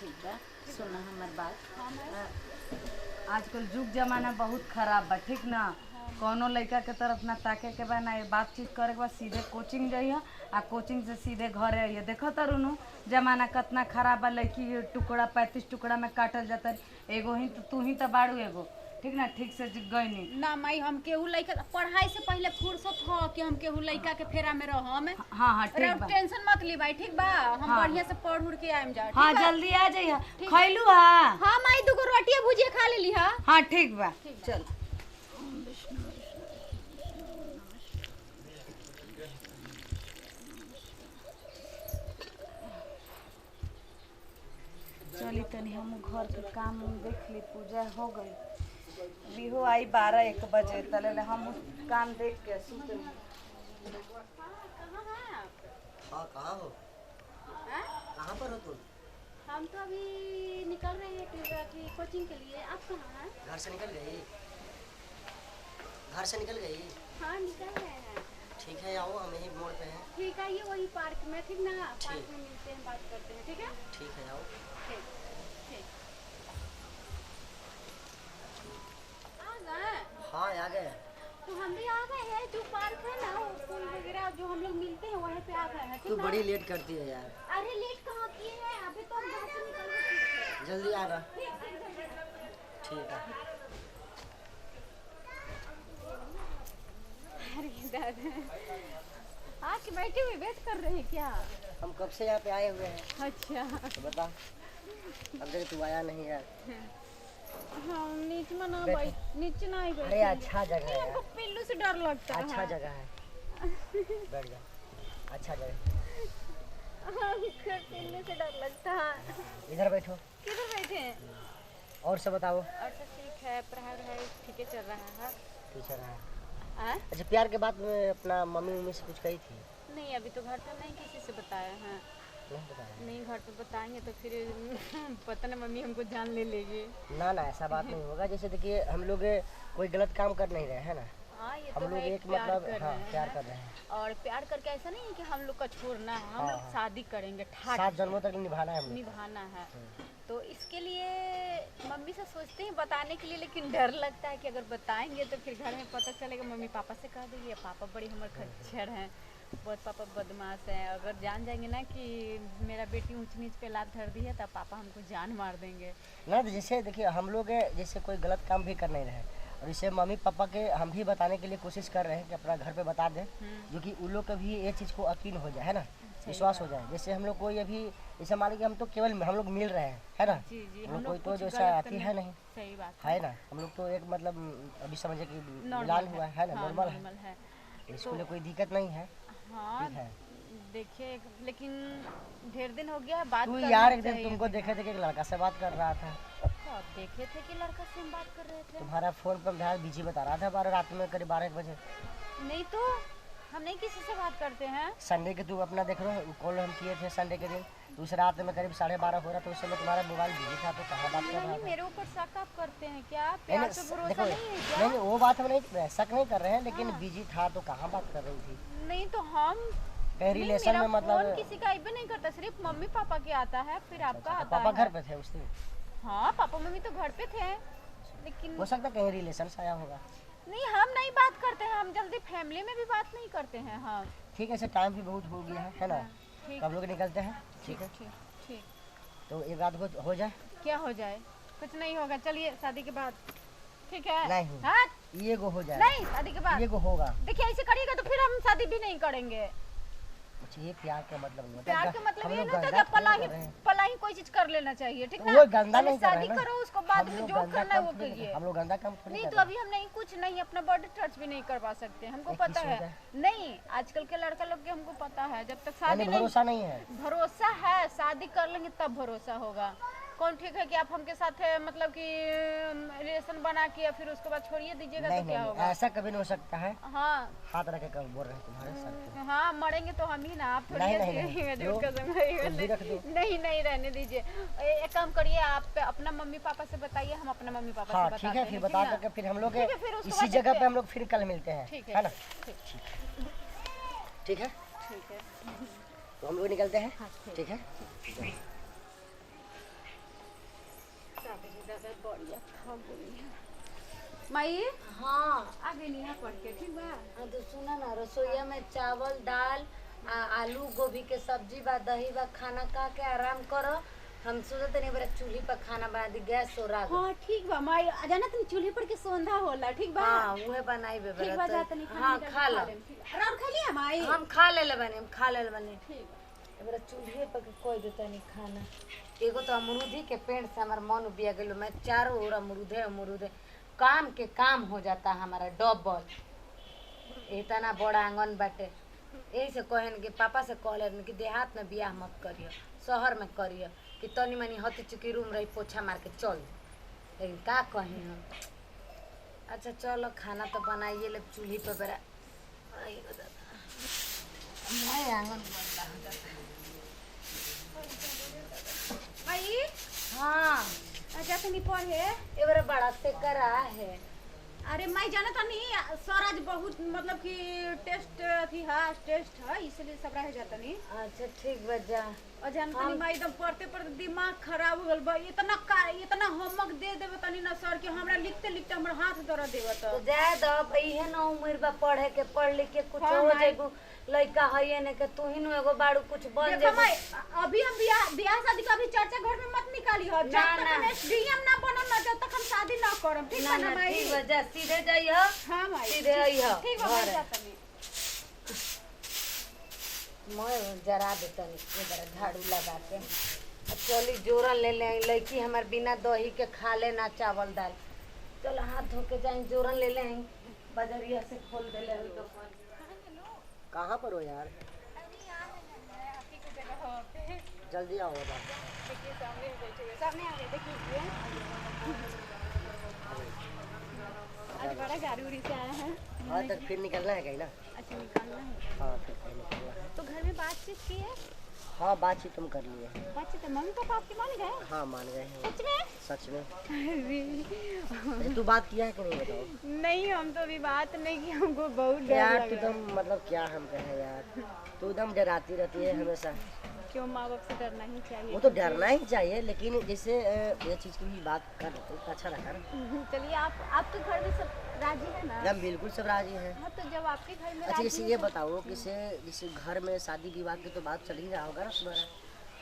ठीक बा, सुना हमार बात। आजकल जुग जमाना बहुत खराब बा, ठीक ना। कोनो लड़का के तरफ ना ताके के बा ना बातचीत करे के बा, सीधे कोचिंग जाइए आ कोचिंग से सीधे घरे आइए। देखो तरुनु जमाना कितना खराब बा, लड़की टुकड़ा 35 टुकड़ा में काटल जाता। एगो ही तू ही तो बाड़ू एगो, ठीक ना, ठीक से गईनी ना माई, हम केहू लइका पढ़ाई से पहले फुर्सत हो कि हम केहू लइका के फेरा में रहम। हाँ हाँ ठीक बा, टेंशन मत ली भाई, ठीक बा। हम हाँ। बढ़िया से पढ़ उड़ के आएम जा। हाँ जल्दी आ जाइए। खैलू हा? हाँ माई, दूगो रोटियां भुजिया खा लेली हा। हाँ ठीक बा, चल। चली तनी हम घर के काम देख ली, पूजा हो गई, बिहो आई 12-1 बजे तले हम काम देख के सुत ली। हाँ कहाँ हो? कहाँ पर हो तुम? हम तो अभी निकल रहे हैं कि कोचिंग के लिए। आप कहाँ हैं? घर से निकल गई? घर से निकल गई? हाँ निकल रहे हैं। ठीक है, आओ, हम यही मोड़ पे हैं। ठीक है, ये वही पार्क में, ठीक ना? पार्क में मिलते हैं, बात करते हैं, ठीक है? ठीक है, आओ। ठीक ठीक। आ गए? हाँ आ गए। तो हम भी आ गए हैं। जो पार्क है ना, वो फूल वगैरह जो हम लोग मिलते हैं वहीं पे आ गए हैं, तू ठीक ना? बड़ी लेट करती है यार। अरे लेट कहाँ किए हैं, अभी तो हम घर से निकल गए थे। जल्दी आ रहा। ठीक ठीक ठीक। ठीक है। अरे दादा, आके बैठे हुए वेट कर रहे हैं क्या? हम कब से यहाँ पे आए हुए हैं। अच्छा। तो बता, अब देख तू आया नहीं यार। हाँ नीचे में ना बैठ। बैठ, नीचे ना ही बैठ। अरे अच्छा जगह है हमको यार, पिल्लू से डर लगता है। अच्छा जगह है, बैठ जा। अच्छा जगह, हमको पिल्लू से डर लगता है। इधर बैठो। किधर बैठे हैं? और सब बताओ। और सब ठीक है, पढ़ाई ठीक है चल रहा है। टीचर है। हाँ? अच्छा, प्यार के बात में अपना मम्मी उम्मी से कुछ कही थी? नहीं, अभी तो घर पे नहीं किसी से बताया है। नहीं बताया? नहीं, घर पे बताएंगे तो फिर पता नहीं मम्मी हमको जान ले लेगी। ना ना, ऐसा बात नहीं होगा। जैसे देखिए, हम लोग कोई गलत काम कर नहीं रहे हैं ना। हाँ ये हम तो लोग है, एक प्यार मतलब कर हाँ रहे हैं। प्यार कर रहे हैं। और प्यार करके ऐसा नहीं है कि हम लोग का छोड़ना है, हम हाँ, लोग हाँ। शादी करेंगे, ठाट 7 जन्मों तक निभाना है हम लोग। निभाना है। तो इसके लिए मम्मी से सोचते हैं बताने के लिए, लेकिन डर लगता है कि अगर बताएंगे तो फिर घर में पता चलेगा, मम्मी पापा से कह देंगे पापा बड़ी हमारे खच्चर हैं, बहुत पापा बदमाश हैं। अगर जान जाएंगे ना कि मेरा बेटी ऊंच नीच पे लात धर दी है तब पापा हमको जान मार देंगे। ना, तो जैसे देखिए, हम लोग जैसे कोई गलत काम भी कर नहीं रहे, और इसे मम्मी पापा के हम भी बताने के लिए कोशिश कर रहे हैं कि अपना घर पे बता दें, जो कि उन लोग का भी ये चीज़ को यकीन हो जाए, है ना, विश्वास हो जाए। जैसे हम लोग कोई अभी जैसे मान लीजिए हम तो केवल हम लोग मिल रहे हैं, है ना। जी जी, हम लोग कोई तो जैसा आती है नहीं, सही बात है ना। हम लोग तो एक मतलब अभी समझे कि नॉर्मल मिलान हुआ है ना, हाँ, नॉर्मल नॉर्मल है। इसको लिए कोई दिक्कत नहीं है। हाँ ठीक है। देखिए, लेकिन ढेर दिन हो गया बात तू करना यार एक दिन चाहिए। तुमको देखे थे कि एक लड़का से बात कर रहा था। तो आप देखे थे कि लड़का से हम बात कर रहे थे? तुम्हारा फोन पर ध्यान बिजी बता रहा था, 12 रात में करीब 12 बजे। नहीं तो हम नहीं किसी से बात करते हैं। संडे के तू अपना देख लो, कॉल हम किए थे संडे के दिन, तो उस रात में करीब 12:30 हो रहा था। उस समय तुम्हारा मोबाइल बिजी था, तो कहाँ बात कर रहा नहीं, था? मेरे ऊपर शक आप करते हैं क्या? प्यार पे भरोसा देखो, नहीं है क्या? नहीं वो बात हम नहीं शक नहीं कर रहे हैं, लेकिन बिजी था तो कहाँ बात कर रही थी? नहीं तो हम कहीं रिलेशन में मतलब फोन किसी का भी नहीं करता, सिर्फ मम्मी पापा के आता है, फिर आपका तो आता पापा है। घर पे थे उस दिन? हाँ पापा मम्मी तो घर पे थे, लेकिन हो सकता है कहीं रिलेशन से आया होगा। नहीं, हम नहीं बात करते हैं, हम जल्दी फैमिली में भी बात नहीं करते हैं। हाँ ठीक है, ऐसे टाइम भी बहुत हो गया है ना। ठीक कब लोग निकलते हैं? ठीक है, ठीक ठीक। तो एक रात हो जाए। क्या हो जाए? कुछ नहीं होगा, चलिए शादी के बाद। ठीक है? नहीं। हाँ ये को हो जाए। नहीं, शादी के बाद। ये को होगा। देखिए ऐसे करिएगा तो फिर हम शादी भी नहीं करेंगे। अच्छा, ये प्यार का मतलब नहीं होता। प्यार का मतलब हम ये लोग नहीं होता गंदा कि पला कर रहे हैं। ही कोई चीज कर लेना चाहिए, ठीक ना? वो गंदा पहले नहीं कर रहे शादी हैं ना। करो, उसको बाद हम में लोग जो गंदा करना है काम वो थोड़ी कर- करिए। हम लोग गंदा काम थोड़ी नहीं कर तो रहे अभी हम नहीं, कुछ नहीं, अपना बर्थडे टच भी नहीं करवा सकते, हमको एक पता किस है। होता है? नहीं, आजकल के लड़का लोग के हमको पता है, जब तक हैं। शादी यानी नहीं, भरोसा नहीं है। भरोसा है, शादी कर लेंगे तब भरोसा होगा। कौन ठीक है कि आप हमके साथ मतलब कि रिलेशन बना के फिर उसके बाद छोड़िए दीजिएगा नहीं तो क्या नहीं, होगा? ऐसा कभी नहीं हो सकता है। हाँ हाथ रख के कब बोल रहे हैं तुम्हारे सर पे? हाँ, मरेंगे तो हम ही ना, आप थोड़ी नहीं, ऐसे नहीं, रहेंगे, नहीं। झूठ कसम खाइएगा। तुम भी रख दो। नहीं नहीं, रहने दीजिए। एक काम करिए, आप अपना मम्मी पापा से बताइए, हम अपना मम्मी पापा हाँ से ठीक बताते है, हैं, फिर ठीक बता ना? करके फिर हम लोग ठीक है, फिर उसके इसी बाद जगह देखते पे हम लोग फिर कल मिलते हैं, ठीक है ना। ठीक ठीक है, ठीक है। तो हम लोग निकलते हैं। हाँ, ठीक। ठीक है। बढ़िया खा गई माई हाँ आ गई यहाँ पढ़ के ठीक बा। हाँ, तो सुना ना, रसोईया में चावल दाल आलू गोभी के सब्जी बा, दही बा, खाना खा के आराम करो। हम सोचते नहीं बड़ा चूल्ही पर खाना बना दी, गैस हो रहा। हाँ ठीक बा माई, जाना तुम चूल्हे पर के सोंधा होला ठीक बा। हाँ उहे बनाई बे ठीक बा जात नहीं हाँ खा लो। और खा लिया माई। हम खा ले बने, हम खा ले बने। ठीक बा। बड़ा चूल्हे पर के कोई देता नहीं खाना। एगो तो अमरूदी के पेड़ से हमार मन उबिया गेलो, मैं चारों ओर अमरूदे काम के काम हो जाता हमारा डबल। इतना बड़ा आंगन बाटे, यही से कहन कि पापा से कहले कि देहात में बियाह मत करियो, शहर में करियो, कि तनी मनी हती चुकी रूम रही पोछा मार के चल। लेकिन का कही हम। अच्छा चलो खाना तो बनाइए ले चूल्ही पे बेरा। मैं आंगन बन रहा माई हाँ जा तनी पढ़े। ये बड़ा बड़ा से करा है। अरे माई जाना तो नहीं सर आज बहुत मतलब कि टेस्ट है इसलिए सब रह जाता नहीं। अच्छा ठीक बजा। और जानता नहीं माई एकदम पढ़ते पढ़ते दिमाग खराब हो गल बा। इतना होमवर्क दे देवे तनी ना सर कि हमरा लिखते लिखते हमर हाथ दर्द देवत। तो जाए दब इहे ना उम्र बा पढ़े के, पढ़ लिख के कुछ हाँ, हो माई। जाएगो। लड़का है ने के तू ही नु एगो बाड़ू कुछ बन देखो जाएगो। माई अभी हम बियाह शादी का अभी चर्चा घर में मत निकाली हो। जब ना, तक ना। हम एसडीएम ना बनम ना जब तक हम शादी ना करम ठीक ना है ना ना माई। ठीक बजा, सीधे जाइयो। हां माई सीधे आइयो ठीक है घर। माई जाता नहीं। मैं जरा देतनी ये बड़ा झाड़ू लगा के। अब चली जोरन ले ले आई। लड़की हमार बिना दही के खा ले ना चावल दाल। चलो हाथ धो के जाए जोरन ले ले आई। बजरिया से खोल दे ले दुकान। कहाँ पर हो यार? जल्दी आओ बाबा। सामने आ गए देखिए। आज बड़ा गाड़ी उड़ी से आया है। हाँ तक फिर निकलना है कहीं ना? अच्छा निकालना है हाँ फिर कहीं निकलना है। तो घर में बातचीत की है। हाँ बातचीत तुम कर लिए। बातचीत मम्मी पापा आपके मान गए हाँ मान गए हैं सच में। सच में। अरे तू बात किया है कि नहीं बताओ? नहीं हम तो अभी बात नहीं की, हमको बहुत डर यार लग तू रहा है। एकदम मतलब क्या हम कहें यार, तू एकदम डराती रहती है हमेशा। क्यों माँ बाप से डरना ही चाहिए। वो तो डरना ही चाहिए, लेकिन जैसे ये चीज़ की भी बात कर रहे तो अच्छा लगा ना। चलिए आपके घर में सब राजी है ना। एकदम बिल्कुल सब राजी हैं। हाँ तो जब आपके घर में अच्छा राजी जैसे है ये तो- बताओ कि जैसे घर में शादी विवाह की तो बात चल ही रहा होगा ना तुम्हारा?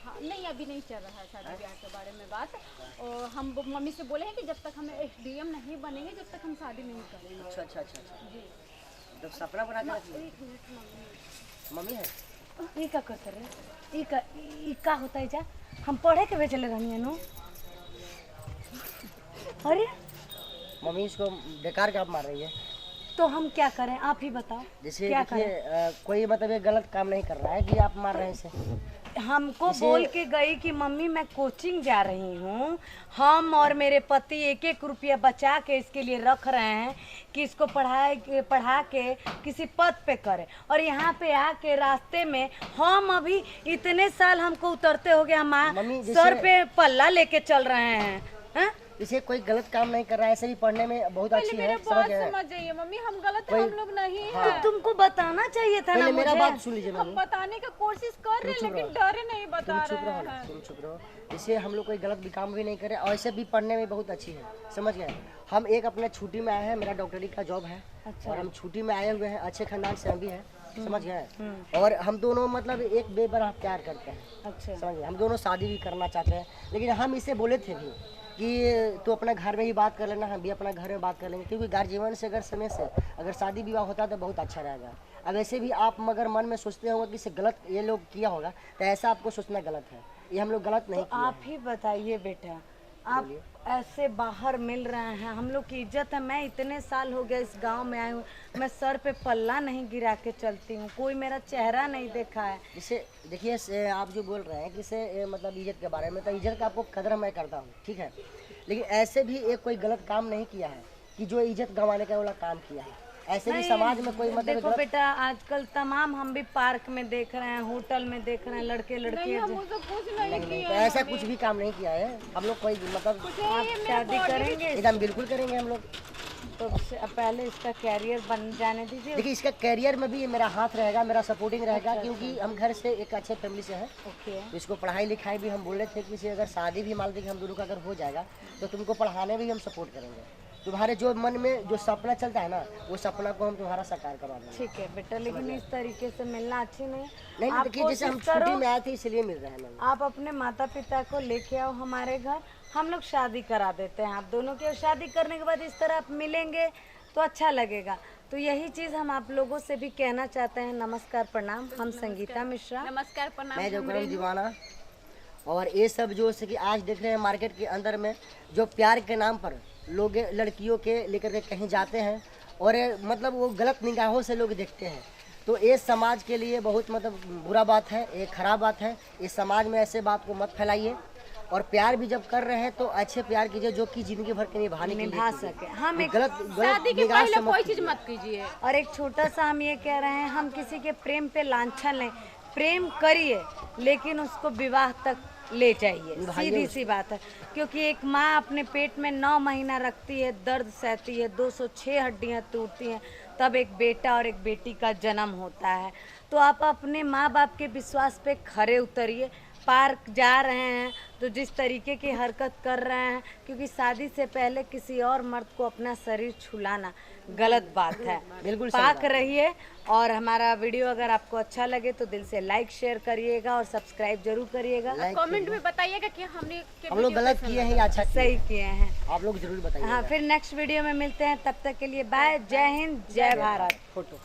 हाँ, नहीं अभी नहीं चल रहा है शादी ब्याह के बारे में बात। और हम मम्मी से बोले हैं कि जब तक हम एसडीएम नहीं बनेंगे जब तक हम शादी नहीं करेंगे। अच्छा अच्छा अच्छा अच्छा। जी तो सपना बना के रख लिया? एक मिनट मम्मी। मम्मी है? ई का करते रे? ई का होता है जा? हम पढ़े के भेजले रहनी नु। अरे मम्मी इसको बेकार का आप मार रही है। तो हम क्या करें, आप ही बताओ। जैसे क्या देखिए कोई मतलब ये गलत काम नहीं कर रहा है कि आप मार रहे हैं इसे। हमको बोल के गई कि मम्मी मैं कोचिंग जा रही हूँ, हम और मेरे पति एक एक रुपया बचा के इसके लिए रख रहे हैं कि इसको पढ़ा के किसी पद पे करे। और यहाँ पे आके रास्ते में हम अभी इतने साल हमको उतरते हो गया, मम्मी, हम जैसे- सर पे पल्ला लेके चल रहे हैं। हैं? इसे कोई गलत काम नहीं कर रहा है, ऐसे भी पढ़ने में बहुत अच्छी है। मेरा समझ बात गए? समझ जाइए मम्मी, हम गलत है, कोई- हम लोग नहीं हाँ। है। तो तुमको बताना चाहिए था ना पहले मेरा मुझे। बात सुन लीजिए हम मम्मी। बताने का कोशिश कर रहे हैं चुप लेकिन रहो। डरे नहीं तुम बता चुप रहे रहो ना, हैं। तुम चुप रहो। इसे हम लोग कोई गलत भी काम भी नहीं करे और ऐसे भी पढ़ने में बहुत अच्छी है। समझ गए? हम एक अपने छुट्टी में आए हैं, मेरा डॉक्टरी का जॉब है। अच्छा। और हम छुट्टी में आए हुए हैं, अच्छे खानदान से हम भी हैं। समझ गए? और हम दोनों मतलब एक बेबराह प्यार करते हैं। अच्छा समझ गए? हम दोनों शादी भी करना चाहते हैं, लेकिन हम इसे बोले थे भी कि तू अपना घर में ही बात कर लेना, हम भी अपना घर में बात कर लेंगे, क्योंकि गार्जियन से अगर समय से अगर शादी विवाह होता तो बहुत अच्छा रहेगा। अब ऐसे भी आप मगर मन में सोचते होंगे कि इसे गलत ये लोग किया होगा, तो ऐसा आपको सोचना गलत है। ये हम लोग गलत नहीं किया आप ही बताइए बेटा, आप ऐसे बाहर मिल रहे हैं, हम लोग की इज्जत है। मैं इतने साल हो गए इस गांव में आई हूँ, मैं सर पे पल्ला नहीं गिरा के चलती हूँ, कोई मेरा चेहरा नहीं देखा है। इसे देखिए आप जो बोल रहे हैं कि इसे मतलब इज्जत के बारे में, तो इज्जत का आपको कदर मैं करता हूँ, ठीक है, लेकिन ऐसे भी एक कोई गलत काम नहीं किया है कि जो इज्जत गंवाने का वाला काम किया है। ऐसे भी समाज में कोई मतलब देखो गलत बेटा, आजकल तमाम हम भी पार्क में देख रहे हैं, होटल में देख रहे हैं, लड़के नहीं लड़कियां हम उसको कुछ नहीं नहीं, किया तो ऐसा कुछ भी काम नहीं किया है। हम लोग कोई मतलब आप शादी करेंगे। एकदम बिल्कुल करेंगे हम लोग। तो पहले इसका कैरियर बन जाने दीजिए। देखिए इसका करियर में भी मेरा हाथ रहेगा, मेरा सपोर्टिंग रहेगा, क्योंकि हम घर से एक अच्छे फैमिली से हैं। ओके। तो इसको पढ़ाई लिखाई भी हम बोल रहे थे कि इसे अगर शादी भी मान लीजिए कि हम दोनों का अगर हो जाएगा तो तुमको पढ़ाने में भी हम सपोर्ट करेंगे। तुम्हारे जो मन में जो सपना चलता है ना, वो सपना को हम तुम्हारा साकार करवा देंगे। ठीक है बेटा, लेकिन इस तरीके से मिलना अच्छी नहीं। नहीं आप देखिए, जैसे हम कोशिश करो, छुट्टी में आए थे इसलिए मिल रहे हैं मैम। आप अपने माता पिता को लेके आओ हमारे घर, हम लोग शादी करा देते हैं आप दोनों की। और शादी करने के बाद इस तरह आप मिलेंगे तो अच्छा लगेगा। तो यही चीज़ हम आप लोगों से भी कहना चाहते हैं। नमस्कार, प्रणाम। हम संगीता मिश्रा। नमस्कार, प्रणाम। मैं जो करम दीवाना। और ये सब जो है कि आज देख रहे हैं मार्केट के अंदर में जो प्यार के नाम पर लोग लड़कियों के लेकर के कहीं जाते हैं और मतलब वो गलत निगाहों से लोग देखते हैं, तो ये समाज के लिए बहुत मतलब बुरा बात है, ये खराब बात है। इस समाज में ऐसे बात को मत फैलाइए। और प्यार भी जब कर रहे हैं तो अच्छे प्यार कीजिए जो कि जिंदगी भर के निभा सके। हम एक गलत शादी के निगाह पहले से मत कोई चीज मत कीजिए। और एक छोटा सा हम ये कह रहे हैं, हम किसी के प्रेम पे लांछन लें, प्रेम करिए लेकिन उसको विवाह तक ले जाइए, सीधी सी बात है। क्योंकि एक माँ अपने पेट में 9 महीना रखती है, दर्द सहती है, 206 हड्डियाँ टूटती हैं, तब एक बेटा और एक बेटी का जन्म होता है। तो आप अपने माँ बाप के विश्वास पे खरे उतरिए। पार्क जा रहे हैं तो जिस तरीके की हरकत कर रहे हैं, क्योंकि शादी से पहले किसी और मर्द को अपना शरीर छुलाना गलत बात है। बिल्कुल पाक रहिए। और हमारा वीडियो अगर आपको अच्छा लगे तो दिल से लाइक शेयर करिएगा और सब्सक्राइब जरूर करिएगा। कमेंट में बताइएगा कि हम लोग गलत किए हैं या अच्छा किए सही किए हैं, आप लोग जरूर बताइए। हाँ। फिर नेक्स्ट वीडियो में मिलते हैं, तब तक के लिए बाय। जय हिंद, जय भारत। फोटो